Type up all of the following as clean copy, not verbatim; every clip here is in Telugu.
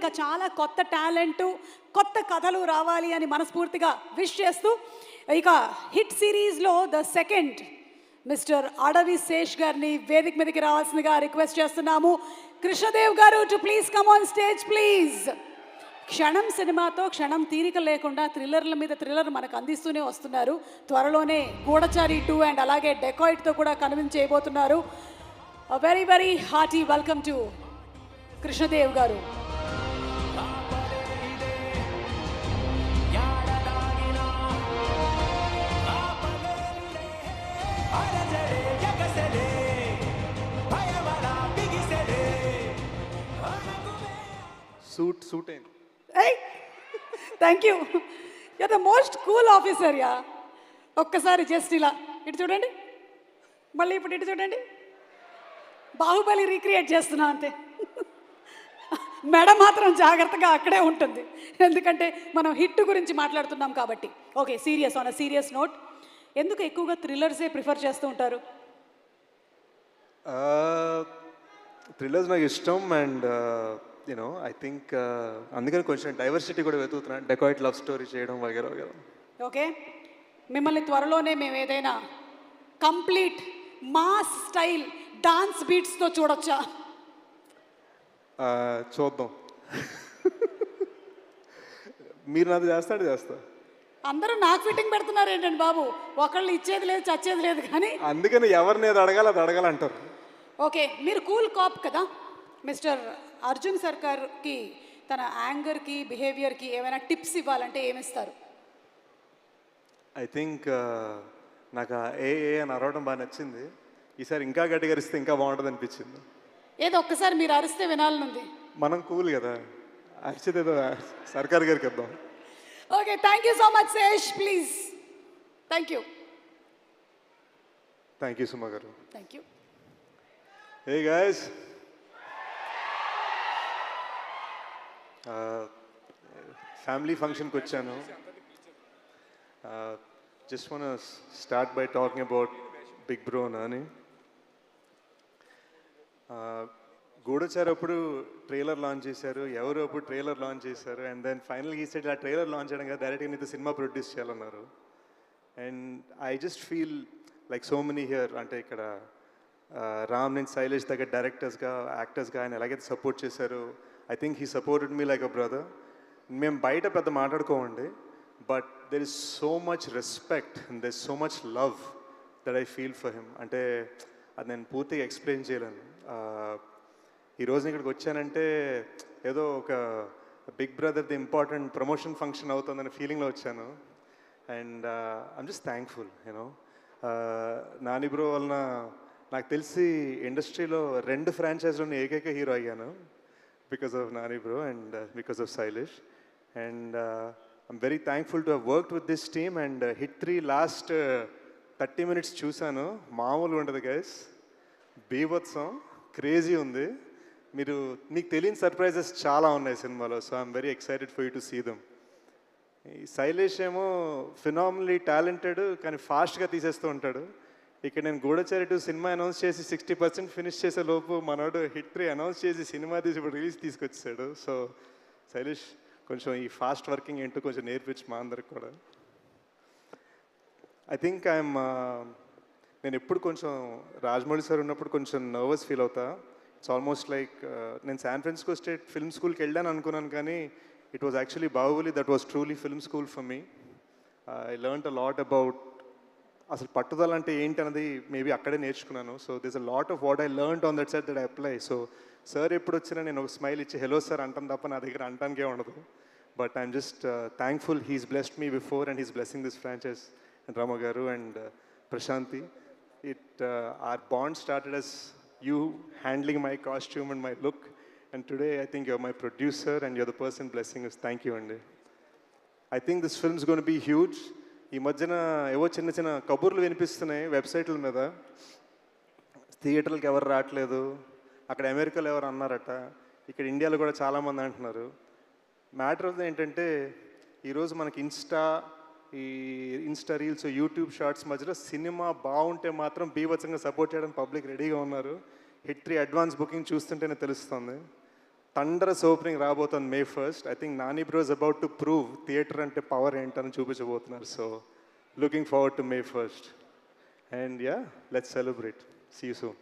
ఇంకా చాలా కొత్త టాలెంటు, కొత్త కథలు రావాలి అని మనస్ఫూర్తిగా విష్ చేస్తూ, ఇక హిట్ సిరీస్లో ద సెకండ్ మిస్టర్ అడవి శేష్ గారిని వేదిక మీదకి రావాల్సిందిగా రిక్వెస్ట్ చేస్తున్నాము. కృష్ణదేవ్ గారు to please come on stage please. క్షణం సినిమాతో క్షణం తీరిక లేకుండా థ్రిల్లర్ల మీద థ్రిల్లర్ మనకు అందిస్తూనే వస్తున్నారు. త్వరలోనే గూఢచారి 2 అండ్ అలాగే డెకాయిట్తో కూడా కన్విన్స్ చేయబోతున్నారు. Very very hearty welcome to Krishnadev గారు. సూట్ అయింది. Thank you. You the most cool officer yeah. ఒక్కసారి జస్ట్ ఇలా ఇటు చూడండి, మళ్ళీ ఇప్పుడు ఇటు చూడండి. బాహుబలి రీక్రియేట్ చేస్తున్నా అంతే. మెడ మాత్రం జాగ్రత్తగా అక్కడే ఉంటుంది, ఎందుకంటే మనం హిట్ గురించి మాట్లాడుతున్నాం కాబట్టి. Okay, serious on a serious note, ఎందుకు ఎక్కువగా థ్రిల్లర్సే ప్రిఫర్ చేస్తూ ఉంటారు? థ్రిల్లర్స్ నాకు ఇష్టం అండ్ యూనో ఐ థింక్ అందుకని కొంచెం డైవర్సిటీ కూడా వెతుకుతున్నాను. డెకాయిట్ లవ్ స్టోరీ చేయడం వగేరా వగేరా. ఓకే, మిమ్మల్ని త్వరలోనే మేము ఏదైనా కంప్లీట్ మాస్ స్టైల్ డాన్స్ బీట్స్తో చూడొచ్చా? చూద్దాం. మీరు నాది చేస్తా. అందరూ నాకు ఫిట్టింగ్ పెడుతున్నారు ఏంటండి బాబు? ఒకళ్ళు ఇచ్చేది లేదు చచ్చేది లేదు కానీ. అందుకని ఎవరిని అది అడగాలంటారు. ఓకే, మీరు కూల్ కాప్ కదా. మిస్టర్ అర్జున్ సర్కార్కి తన యాంగర్కి బిహేవియర్కి ఏమైనా టిప్స్ ఇవ్వాలంటే ఏమిస్తారు? ఐ థింక్ నాకు ఏ అని అరవడం బాగా నచ్చింది. ఈసారి ఇంకా గట్టిగా అరిస్తే ఇంకా బాగుంటుంది అనిపించింది. ఏదో ఒక్కసారి మీరు అరిస్తే వినాలనుంది. మనం కూల్ కదా, అరిచేది ఏదో సర్కార్ గారికి ఇద్దాం. Okay, thank you so much Sesh, please. Thank you Suma garu. Thank you. Hey guys, family ఫంక్షన్కి వచ్చాను. Just wanna start by talking about big bro అని. గూఢచారి అప్పుడు ట్రైలర్ లాంచ్ చేశారు, ఎవరు అప్పుడు ట్రైలర్ లాంచ్ చేశారు, అండ్ దెన్ ఫైనల్గా ఈ సైడ్ ఆ ట్రైలర్ లాంచ్ చేయడం కదా డైరెక్ట్గా నీతో సినిమా ప్రొడ్యూస్ చేయాలన్నారు. And I just feel like so many here, అంటే ఇక్కడ రామ్ అండ్ శైలేష్ దగ్గర డైరెక్టర్స్గా యాక్టర్స్గా ఆయన ఎలాగైతే సపోర్ట్ చేశారు, I think he supported me like a brother. మేము బయట పెద్ద మాట్లాడుకోమండి, but there is so much respect and there is so much love that I feel for him. అంటే అది నేను పూర్తిగా ఎక్స్ప్లెయిన్ చేయలేను. ఈరోజు ఇక్కడికి వచ్చానంటే ఏదో ఒక బిగ్ బ్రదర్ది ఇంపార్టెంట్ ప్రమోషన్ ఫంక్షన్ అవుతుందనే ఫీలింగ్లో వచ్చాను. And I'm just thankful you know. Nani bro వలన నాకు తెలిసి ఇండస్ట్రీలో 2 ఫ్రాంచైజ్లోని ఏకైక హీరో అయ్యాను, because of Nani bro and because of Shailesh. And I'm very thankful to have worked with this team. And hit 3 last 30 minutes చూశాను, మామూలుగా ఉండదు గైస్, బీభత్సం, క్రేజీ ఉంది. నీకు తెలియని సర్ప్రైజెస్ చాలా ఉన్నాయి సినిమాలో. So I'm very excited for you to see them. ఈ శైలేష్ ఏమో ఫినామినలీ టాలెంటెడ్, కానీ ఫాస్ట్గా తీసేస్తూ ఉంటాడు. ఇక్కడ నేను గూఢచారి 2 సినిమా అనౌన్స్ చేసి 60% ఫినిష్ చేసే లోపు మనోడు హిట్ 3 అనౌన్స్ చేసి సినిమా తీసి ఇప్పుడు రిలీజ్ తీసుకొచ్చాడు. సో శైలేష్ కొంచెం ఈ ఫాస్ట్ వర్కింగ్ ఏంటో కొంచెం నేర్పించి మా అందరికి కూడా. ఐ థింక్ నేను ఎప్పుడు కొంచెం రాజమౌళి సార్ ఉన్నప్పుడు కొంచెం నర్వస్ ఫీల్ అవుతా. ఇట్స్ ఆల్మోస్ట్ లైక్ నేను శాన్ ఫ్రాన్సిస్కో స్టేట్ ఫిల్మ్ స్కూల్కి వెళ్ళాను అనుకున్నాను, కానీ it was actually Baahubali that was truly film school for me. I learned a lot about అసలు పట్టుదల అంటే ఏంటి అన్నది మేబీ అక్కడే నేర్చుకున్నాను. So this a lot of what I learned on that side that I apply. So sir ఎప్పుడు వచ్చినా నేను ఒక స్మైల్ ఇచ్చి హలో సార్ అంటాను తప్ప నా దగ్గర అంటానికే ఉండదు. But I'm just thankful he's blessed me before and he's blessing this franchise. And Rama garu and Prashanti, our bond started as you handling my costume and my look, and today I think you're my producer and you're the person blessing us. Thank you Andy. I think this film is going to be huge. ఈ మధ్యన ఏవో చిన్న కబుర్లు వినిపిస్తున్నాయి వెబ్సైట్ల మీద, థియేటర్లకు ఎవరు రావట్లేదు, అక్కడ అమెరికాలో ఎవరు అన్నారట, ఇక్కడ ఇండియాలో కూడా చాలామంది అంటున్నారు. మ్యాటర్ ఆఫ్ ఏంటంటే ఈరోజు మనకి ఇన్స్టా రీల్స్, యూట్యూబ్ షార్ట్స్ మధ్యలో సినిమా బాగుంటే మాత్రం బీభత్సంగా సపోర్ట్ చేయడానికి పబ్లిక్ రెడీగా ఉన్నారు. హిట్ 3 అడ్వాన్స్ బుకింగ్ చూస్తుంటేనే తెలుస్తుంది. థండరస్ ఓపెనింగ్ రాబోతుంది May 1st. I think Nani bro is about to prove theatre అంటే పవర్ ఏంటని చూపించబోతున్నారు. So looking forward to May 1st. And yeah, let's celebrate. See you soon.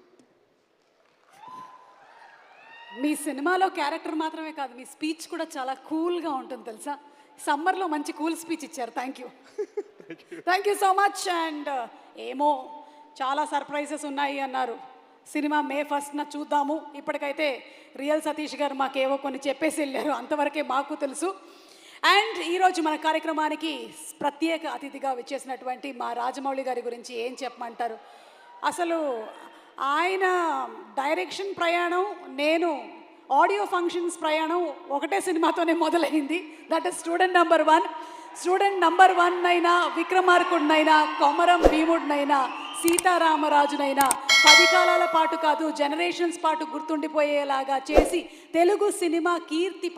మీ సినిమాలో క్యారెక్టర్ మాత్రమే కాదు, మీ స్పీచ్ కూడా చాలా కూల్గా ఉంటుంది తెలుసా. సమ్మర్లో మంచి కూల్ స్పీచ్ ఇచ్చారు. Thank you so much. And ఏమో చాలా సర్ప్రైజెస్ ఉన్నాయి అన్నారు. సినిమా May 1st చూద్దాము. ఇప్పటికైతే రియల్ సతీష్ గారు మాకేవో కొన్ని చెప్పేసి వెళ్ళారు, అంతవరకే మాకు తెలుసు. అండ్ ఈరోజు మన కార్యక్రమానికి ప్రత్యేక అతిథిగా విచ్చేసినటువంటి మా రాజమౌళి గారి గురించి ఏం చెప్పమంటారు. అసలు ఆయన డైరెక్షన్ ప్రయాణం, నేను ఆడియో ఫంక్షన్స్ ప్రయాణం ఒకటే సినిమాతోనే మొదలైంది. That is student number 1. Student number 1 అయినా, విక్రమార్కుడినైనా, కొమరం భీముడినైనా, సీతారామరాజునైనా 10 కాలాల పాటు కాదు, జనరేషన్స్ పాటు గుర్తుండిపోయేలాగా చేసి తెలుగు సినిమా కీర్తి